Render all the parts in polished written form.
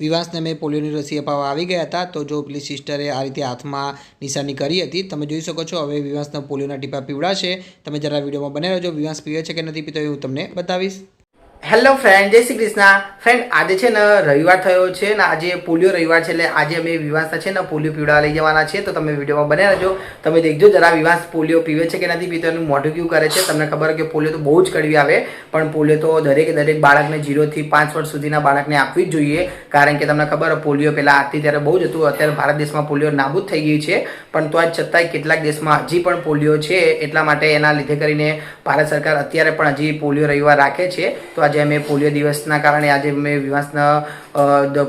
વિવાસને મેં પોલિયોની રસી અપાવવા આવી ગયા હતા તો જો પેલી સિસ્ટરે આ રીતે હાથમાં નિશાની કરી હતી તમે જોઈ શકો છો। હવે વિવાસના પોલિયોના ટીપા પીવડાશે। તમે જરા વિડીયોમાં બને રહેજો। વિવાસ પીવે છે કે નથી પીતો એ હું તમને બતાવીશ। હેલો ફ્રેન્ડ, જય શ્રી કૃષ્ણ। ફ્રેન્ડ, આજે છે ને રવિવાર થયો છે ને આજે પોલિયો રવિવાર છે, એટલે આજે અમે વિવાસના છે ને પોલિયો પીવડાવવા લઈ જવાના છે। તો તમે વિડીયોમાં બને રહેજો। તમે દેખજો જરા વિવાસ પોલિયો પીવે છે કે નથી પીતો, એનું મોઢું કેવું કરે છે। તમને ખબર કે પોલિયો તો બહુ જ કડવી આવે, પણ પોલિયો તો દરેક બાળકને 0 થી 5 વર્ષ સુધીના બાળકને આપવી જ જોઈએ, કારણ કે તમને ખબર પોલિયો પહેલાં આવતી ત્યારે બહુ જ હતું। અત્યારે ભારત દેશમાં પોલિયો નાબૂદ થઈ ગઈ છે, પણ તો આજ છતાંય કેટલાક દેશમાં હજી પણ પોલિયો છે। એટલા માટે એના લીધે કરીને ભારત સરકાર અત્યારે પણ હજી પોલિયો રવિવાર રાખે છે। તો આજે અમે પોલિયો દિવસના કારણે આજે અમે વિવાસના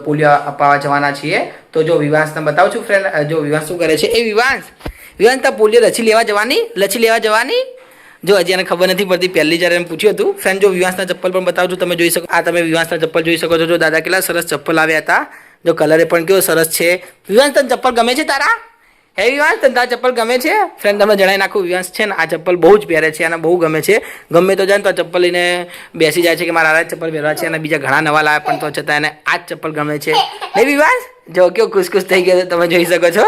પોલિયો અપાવવા જવાના છીએ। તો જો વિવાસને બતાવું છું ફ્રેન્ડ, જો વિવાસ શું કરે છે। એ વિવાસ તા પોલિયો લસી લેવા જવાની જો હજી એને ખબર નથી પડતી। પહેલી જ્યારે એમ પૂછ્યું હતું ફ્રેન્ડ, જો વિવાસના ચપ્પલ પણ બતાવું છું, તમે જોઈ શકો। આ તમે વિવાસના ચપ્પલ જોઈ શકો છો। જો દાદા કેટલા સરસ ચપ્પલ આવ્યા હતા, જો કલરે પણ કેવો સરસ છે। વિવાસ તને ચપ્પલ ગમે છે તારા? હે વિવાસ, તને તારા ચપ્પલ ગમે છે? ફ્રેન્ડ તમને જણાવી નાખું, વિવાસ છે ને આ ચપ્પલ બહુ જ પહેરે છે, અને બહુ ગમે છે। ગમે તો જાય ને તો આ ચપ્પલ લઈને બેસી જાય છે કે મારા આ ચપ્પલ પહેરવા છે, અને બીજા ઘણા નવા લાવ્યા પણ તો છતાં એને આ જ ચપ્પલ ગમે છે। હે વિવાસ, જો કેવો ખુશ થઈ ગયો તમે જોઈ શકો છો।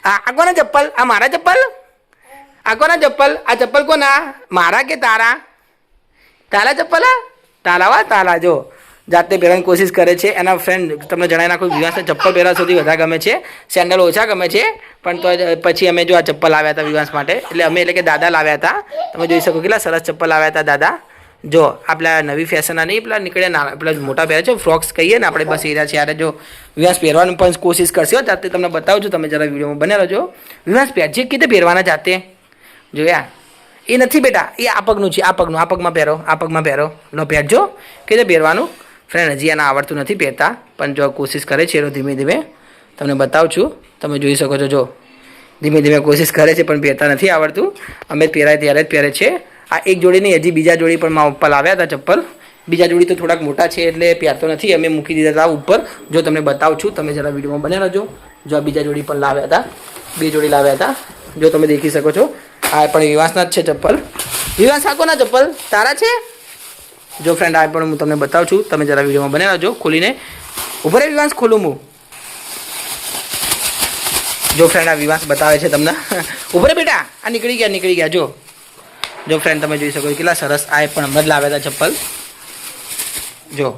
આ કોના ચપ્પલ? આ મારા ચપ્પલ? આ કોના ચપ્પલ? આ ચપ્પલ કોના? મારા કે તારા? તારા ચપ્પલ? તારા જો જાતે પહેરવાની કોશિશ કરે છે એના। ફ્રેન્ડ તમને જણાવી નાખું, વિવાસને ચપ્પલ પહેરવા સૌથી વધારે ગમે છે, સેન્ડલ ઓછા ગમે છે। પણ તો પછી અમે જો આ ચપ્પલ લાવ્યા હતા વિવાસ માટે, એટલે કે દાદા લાવ્યા હતા। તમે જોઈ શકો કેટલા સરસ ચપ્પલ લાવ્યા હતા દાદા। જો આપણા નવી ફેશનના નહીં, પેલા નીકળે ના પેલા મોટા પહેરે છે, ફ્રોક્સ કહીએ ને આપણે, બસ એરા છે। યારે જો વિવાસ પહેરવાની પણ કોશિશ કરશે જાતે, તમને બતાવું છું, તમે જરા વિડીયોમાં બને રહેજો। વિવાસ પહેરજે કીધે પહેરવાના જાતે જોયા? એ નથી બેટા, એ આ પગનું છે, આ પગમાં પહેરો લો પહેરજો કીધે પહેરવાનું। ફ્રેન્ડ હજી એને આવડતું નથી પહેરતા, પણ જો કોશિશ કરે છે ધીમે ધીમે તમને બતાવું છું, તમે જોઈ શકો છો। જો ધીમે ધીમે કોશિશ કરે છે પણ પહેરતા નથી આવડતું। અમે પહેરાય ત્યારે જ પહેરે છે। આ એક જોડી નહીં, હજી બીજા જોડી પણ મારા પપ્પા લાવ્યા હતા ચપ્પલ। બીજા જોડી તો થોડાક મોટા છે એટલે પહેરતો નથી, અમે મૂકી દીધા હતા ઉપર। જો તમને બતાવું છું, તમે જરા વિડીયોમાં બને રહેજો। જો આ બીજા જોડી પણ લાવ્યા હતા, 2 જોડી લાવ્યા હતા, જો તમે દેખી શકો છો। આ પણ વિવાસના જ છે ચપ્પલ। વિવાસ આ કોના ચપ્પલ? તારા છે? જો ફ્રેન્ડ આ પણ હું તમને બતાવું છું, તમે જરા વિડીયોમાં બને રહેજો। ખોલીને ઉભો રહે વિવાસ, ખોલું હું। જો ફ્રેન્ડ આ વિવાસ બતાવે છે તમને। ઉભો રહે બેટા, આ નીકળી ગયા જો ફ્રેન્ડ તમે જોઈ શકો કેટલા સરસ। આ પણ હમણાં જ લાવ્યા હતા ચપ્પલ। જો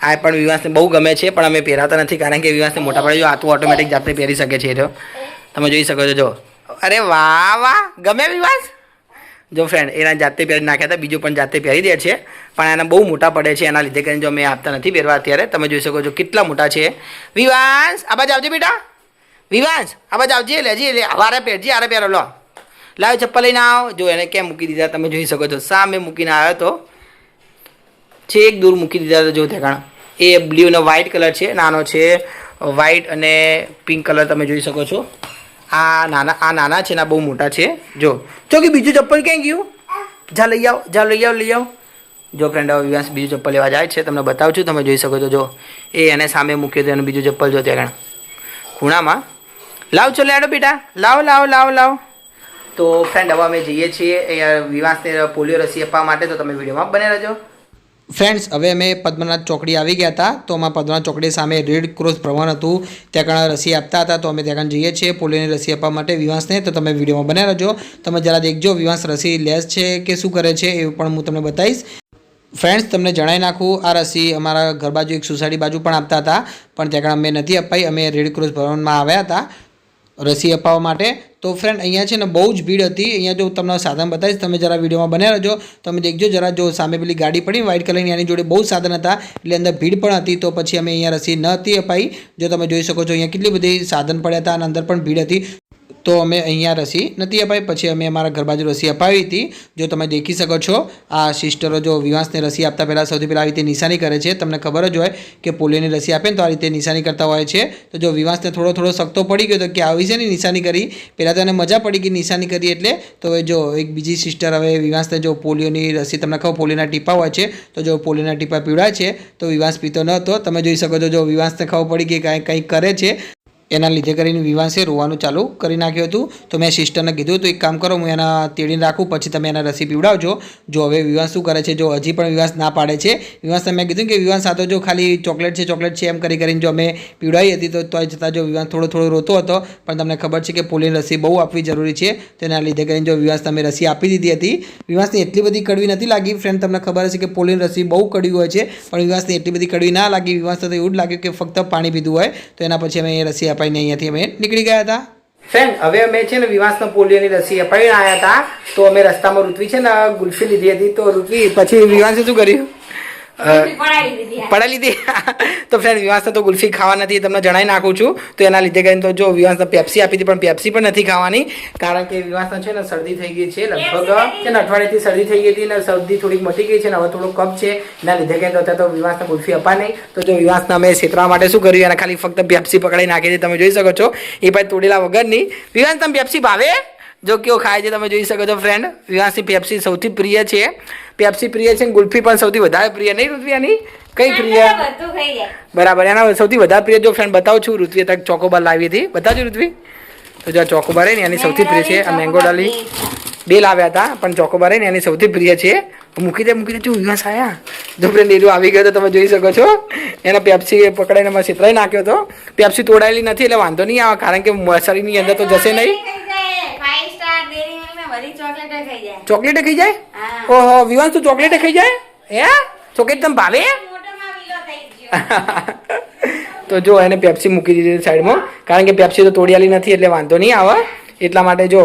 આ પણ વિવાસને બહુ ગમે છે, પણ અમે પહેરાતા નથી, કારણ કે વિવાસને મોટા પડે જો આ તો ઓટોમેટિક જાતે પહેરી શકે છે। તો તમે જોઈ શકો છો। જો અરે વાહ, ગમે વિવાસ? જો ફ્રેન્ડ એના જાતે પહેરી નાખ્યા હતા, બીજું પણ જાતે પહેરી દે છે, પણ એના બહુ મોટા પડે છે, એના લીધે કરીને જો અમે આપતા નથી પહેરવા અત્યારે। તમે જોઈ શકો છો કેટલા મોટા છે। વિવાસ આ બાજુ આવજે બેટા, વિવાસ આ બાજુ આવજે, લે આરે પહેરજે, આરે પહેરો લો, લાવ ચપ્પલ લઈને આવો। જો એને કેમ મૂકી દીધા તમે જોઈ શકો છો, સામે મૂકીને આવ્યો તો છેક દૂર મૂકી દીધા હતા। જો ત્યાં એ બ્લુ અને વ્હાઇટ કલર છે, નાનો છે, વ્હાઇટ અને પિંક કલર તમે જોઈ શકો છો। આ નાના છે ને બહુ મોટા છે। જો કે બીજું ચપ્પલ ક્યાં ગયું? જા લઈ આવો। જો ફ્રેન્ડ હવે વિવાસ બીજું ચપ્પલ લેવા જાય છે, તમને બતાવું છું, તમે જોઈ શકો છો। જો એ એને સામે મૂક્યું હતું, એનું બીજું ચપ્પલ જો ત્યાં ખૂણામાં। લાવ ચલો હેડો બેટા, લાવ। તો ફ્રેન્ડ હવે અમે જઈએ છીએ વિવાસને પોલિયો રસી આપવા માટે, તો તમે વિડીયોમાં બને રહેજો। ફ્રેન્ડ્સ હવે અમે પદ્મનાથ ચોકડી આવી ગયા હતા, તો અમારા પદ્મનાથ ચોકડી સામે રેડ ક્રોસ ભવન હતું, ત્યાં આગળ રસી આપતા હતા, તો અમે ત્યાં આગળ જઈએ છીએ પોલિયોની રસી આપવા માટે વિવાસને। તો તમે વિડીયોમાં બને રહેજો, તમે જરા દેખજો વિવાસ રસી લે છે કે શું કરે છે એ પણ હું તમને બતાવીશ। ફ્રેન્ડ્સ તમને જણાવી નાખું, આ રસી અમારા ઘર બાજુ એક સોસાયટી બાજુ પણ આપતા હતા, પણ ત્યાં આગળ અમે નથી અપાઈ, અમે રેડ ક્રોસ ભવનમાં આવ્યા હતા રસી અપાવવા માટે। તો ફ્રેન્ડ અહીંયા છે ને બહુ જ ભીડ હતી। અહીંયા જો તમને સાધન બતાવીશ, તમે જરા વિડીયોમાં બને રહેજો, તમે દેખજો જરા। જો સામે પેલી ગાડી પડી વ્હાઇટ કલરની, એની જોડે બહુ સાધન હતા, એટલે અંદર ભીડ પણ હતી, તો પછી અમે અહીંયા રસી નહોતી અપાઈ। જો તમે જોઈ શકો છો અહીંયા કેટલી બધી સાધન પડ્યા હતા અને અંદર પણ ભીડ હતી, તો અમે અહીંયા રસી નથી અપાઈ। પછી અમે અમારા ઘર બાજુ રસી અપાવી હતી। જો તમે દેખી શકો છો, આ સિસ્ટરો જો વિવાસને રસી આપતા પહેલાં સૌથી પહેલાં આવી રીતે નિશાની કરે છે। તમને ખબર જ હોય કે પોલિયોની રસી આપે ને તો આ રીતે નિશાની કરતા હોય છે। તો જો વિવાસને થોડો સખ્તો પડી ગયો તો કે આવી છે ને નિશાની કરી, પહેલાં તો એને મજા પડી ગઈ નિશાની કરી એટલે। તો હવે જો એક બીજી સિસ્ટર હવે વિવાસને જો પોલિયોની રસી, તમને ખબર પોલિયોના ટીપા હોય છે, તો જો પોલિયોના ટીપા પીવડાય છે, તો વિવાસ પીતો ન હતો। તમે જોઈ શકો છો, જો વિવાસને ખબર પડી કે કંઈક કરે છે, એના લીધે કરીને વિવાંશે રોવાનું ચાલુ કરી નાખ્યું હતું. તો મેં સિસ્ટરને કીધું તો એક કામ કરો, હું એના તેડીને રાખું, પછી તમે એના રસી પીવડાવજો. જો હવે વિવાંશ શું કરે છે, જો હજી પણ વિવાંશ ના પાડે છે. વિવાંશને મેં કીધું કે વિવાંશ આ તો જો ખાલી ચોકલેટ છે એમ કરીને જો અમે પીવડાવી હતી તો તોય છતાં જો વિવાંશ થોડો રોતો હતો. પણ તમને ખબર છે કે પોલિયોની રસી બહુ આપવી જરૂરી છે. તો એના લીધે કરીને જો વિવાંશ તમે રસી આપી દીધી હતી. વિવાંશને એટલી બધી કડવી નથી લાગી ફ્રેન્ડ, તમને ખબર હશે કે પોલિયોની રસી બહુ કડવી હોય છે, પણ વિવાંશને એટલી બધી કડવી ના લાગી. વિવાંશને તો એવું જ લાગ્યું કે ફક્ત પાણી પીધું હોય. તો એના પછી અમે એ રસી અપાઈને અહીંયાથી અમે નીકળી ગયા હતા. ફ્રેન્ડ હવે અમે છે ને વિવાસના પોલિયોની રસી અપાઈને આવ્યા હતા. તો અમે રસ્તામાં ઋત્વી છે ને ગુલ્ફી લીધી હતી. તો ઋત્વી પછી વિવાસે શું કર્યું, પડાવી લીધી. તો ફ્રેન્ડ વિવાસને તો ગુલ્ફી ખાવા નથી, તમને જણાવી નાખું છું. તો એના લીધે કરીને તો જો વિવાસને પેપ્સી આપી હતી, પણ પેપ્સી પણ નથી ખાવાની, કારણ કે વિવાસને છે ને શરદી થઈ ગઈ છે. લગભગ છે ને અઠવાડિયાથી શરદી થઈ ગઈ હતી ને શરદી થોડીક મટી ગઈ છે ને હવે થોડો કફ છે. એના લીધે કરીને અત્યારે તો વિવાસને ગુલ્ફી અપા નહીં. તો જો વિવાસને અમે છેતરવા માટે શું કર્યું, એને ખાલી ફક્ત પેપ્સી પકડાઈ નાખી હતી. તમે જોઈ શકો છો એ ભાઈ તોડેલા વગરની. વિવાસ તમે પેપ્સી ભાવે જો કેવો ખાય છે તમે જોઈ શકો છો ફ્રેન્ડ. વિવાસની પેપ્સી સૌથી પ્રિય છે, પેપ્સી પ્રિય છે, ગુલ્ફી પણ સૌથી વધારે પ્રિય. નહીં ઋત્વિયાની કઈ પ્રિય? બરાબર, એના સૌથી વધારે પ્રિય જો ફ્રેન્ડ બતાવું છું. ઋત્વી તક ચોકોબાર લાવી હતી, બતાવજો ઋત્વી. તો જો ચોકોબાર ને એની સૌથી પ્રિય છે. આ મેંગો ડાલી 2 લાવ્યા હતા, પણ ચોકોબાર ને એની સૌથી પ્રિય છે. મૂકી દે જો વિવાસ આવ્યા. જો ફ્રેન્ડ એનું આવી ગયો તો તમે જોઈ શકો છો. એને પેપ્સી પકડાઈને મેં છેતરાઈ નાખ્યો હતો. પેપ્સી તોડાયેલી નથી એટલે વાંધો નહીં આવે, કારણ કે શરીરની અંદર તો જશે નહીં. ચોકલેટ ખાઈ જાય? ઓહો વિવાસ તું ચોકલેટ ખાઈ જાય? હે ચોકલેટ તમે ભાવે? તો જો એને પેપ્સી મૂકી દીધી સાઈડમાં, કારણ કે પેપ્સી તો તોડિયાલી નથી એટલે વાંધો નહીં આવે એટલા માટે. જો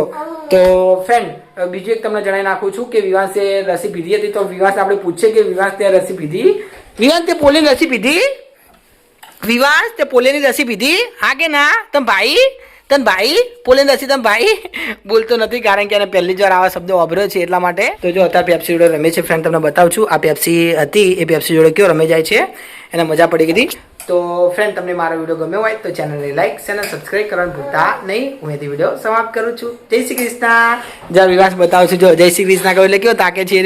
તો ફ્રેન્ડ બીજું એક તમને જણાવી નાખું છું કે વિવાસે રસી પીધી હતી. તો વિવાસ આપણે પૂછીએ કે વિવાસ તે રસી પીધી? વિવાસ તે પોલિયોની રસી પીધી? વિવાસ તે પોલિયોની રસી પીધી? હા કે ના? તમ ભાઈ પોલિયોની રસી તમ ભાઈ બોલતો નથી, કારણ કે એને પહેલી જ વાર આવા શબ્દો વાપર્યો છે એટલા માટે. તો જો અત્યારે પેપ્સી જોડે રમે છે ફ્રેન્ડ, તમને બતાવું છું. આ પેપ્સી હતી, એ પેપ્સી જોડે કેવો રમે જાય છે, એને મજા પડી ગઈ હતી. તો ફ્રેન્ડ તમને મારો વિડીયો ગમ્યો હોય તો ચેનલને લાઈક ચેનલ સબસ્ક્રાઈબ કરવાનું ભૂલતા નહીં. હું અહીંથી વિડીયો સમાપ્ત કરું છું. જય શ્રી કૃષ્ણ. જ્યાં વિવાસ બતાવું છું, જો જય શ્રી કૃષ્ણ કહ્યું એટલે કેવો તાકે છે.